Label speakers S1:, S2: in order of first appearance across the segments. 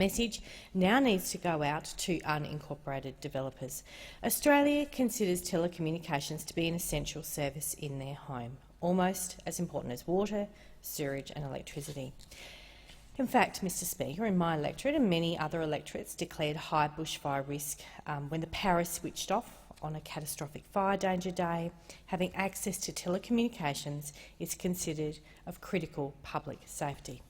S1: Message now needs to go out to unincorporated developers. Australia considers telecommunications to be an essential service in their home, almost as important as water, sewerage and electricity. In fact, Mr Speaker, in my electorate and many other electorates declared high bushfire risk when the power is switched off on a catastrophic fire danger day. Having access to telecommunications is considered of critical public safety.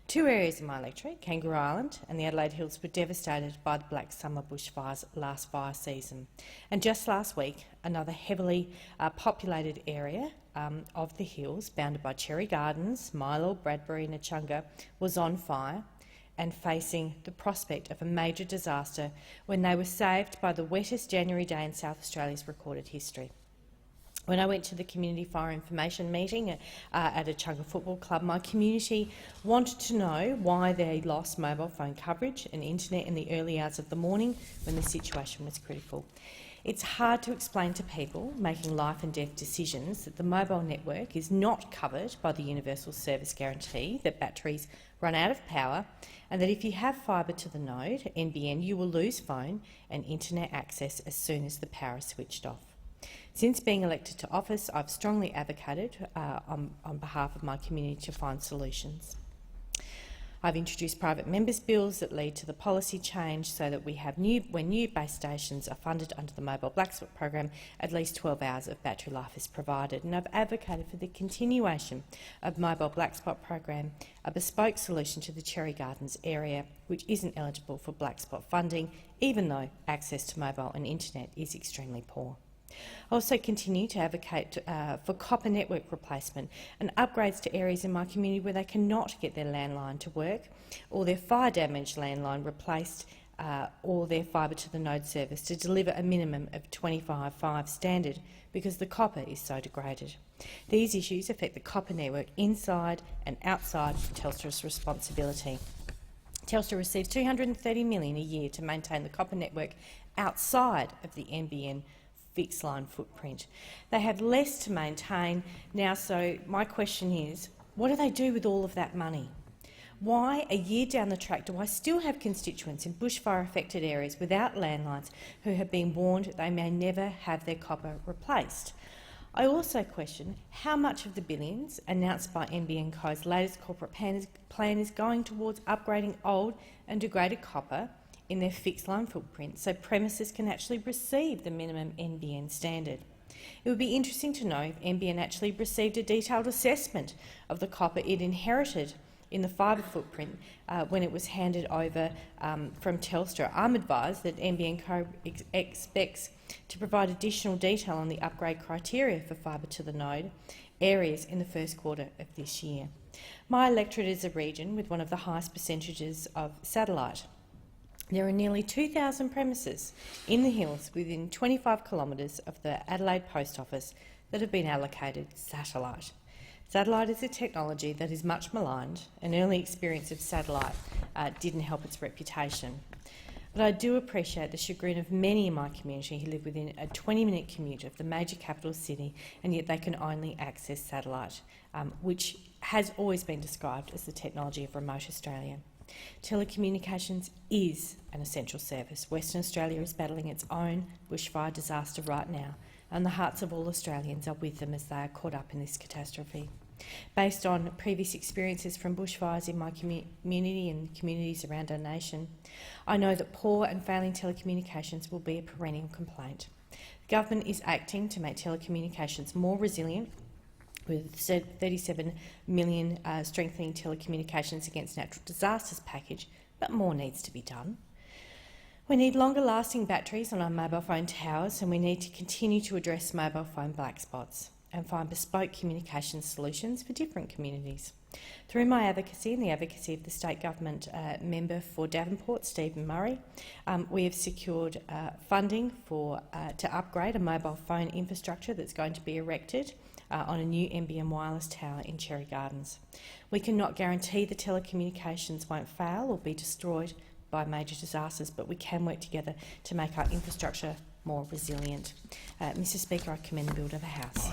S1: Two areas in my electorate, Kangaroo Island and the Adelaide Hills, were devastated by the Black Summer bushfires last fire season. And just last week, another heavily populated area of the hills, bounded by Cherry Gardens, Milo, Bradbury and Echunga, was on fire and facing the prospect of a major disaster when they were saved by the wettest January day in South Australia's recorded history. When I went to the community fire information meeting at Echunga Football Club, my community wanted to know why they lost mobile phone coverage and internet in the early hours of the morning when the situation was critical. It's hard to explain to people making life and death decisions that the mobile network is not covered by the Universal Service Guarantee, that batteries run out of power, and that if you have fibre to the node, NBN, you will lose phone and internet access as soon as the power is switched off. Since being elected to office, I've strongly advocated on behalf of my community to find solutions. I've introduced private members' bills that lead to the policy change so that we have when new base stations are funded under the Mobile Black Spot program, at least 12 hours of battery life is provided. And I've advocated for the continuation of Mobile Black Spot program, a bespoke solution to the Cherry Gardens area, which isn't eligible for Black Spot funding, even though access to mobile and internet is extremely poor. I also continue to advocate for copper network replacement and upgrades to areas in my community where they cannot get their landline to work, or their fire-damaged landline replaced, or their fibre to the node service to deliver a minimum of 25/5 standard because the copper is so degraded. These issues affect the copper network inside and outside of Telstra's responsibility. Telstra receives $230 million a year to maintain the copper network outside of the NBN fixed line footprint. They have less to maintain now, so my question is, what do they do with all of that money? Why, a year down the track, do I still have constituents in bushfire-affected areas without landlines who have been warned they may never have their copper replaced? I also question how much of the billions announced by NBN Co's latest corporate plan is going towards upgrading old and degraded copper in their fixed line footprint so premises can actually receive the minimum NBN standard. It would be interesting to know if NBN actually received a detailed assessment of the copper it inherited in the fibre footprint when it was handed over from Telstra. I'm advised that NBN Co expects to provide additional detail on the upgrade criteria for fibre to the node areas in the first quarter of this year. My electorate is a region with one of the highest percentages of satellite. There are nearly 2,000 premises in the hills within 25 kilometres of the Adelaide Post Office that have been allocated satellite. Satellite is a technology that is much maligned. An early experience of satellite didn't help its reputation. But I do appreciate the chagrin of many in my community who live within a 20-minute commute of the major capital city, and yet they can only access satellite, which has always been described as the technology of remote Australia. Telecommunications is an essential service. Western Australia is battling its own bushfire disaster right now, and the hearts of all Australians are with them as they are caught up in this catastrophe. Based on previous experiences from bushfires in my community and communities around our nation, I know that poor and failing telecommunications will be a perennial complaint. The government is acting to make telecommunications more resilient, with $37 million strengthening telecommunications against natural disasters package, but more needs to be done. We need longer-lasting batteries on our mobile phone towers, and we need to continue to address mobile phone black spots and find bespoke communication solutions for different communities. Through my advocacy and the advocacy of the state government member for Davenport, Stephen Murray, we have secured funding to upgrade a mobile phone infrastructure that's going to be erected on a new NBN wireless tower in Cherry Gardens. We cannot guarantee the telecommunications won't fail or be destroyed by major disasters, but we can work together to make our infrastructure more resilient. Mr Speaker, I commend the bill to the House.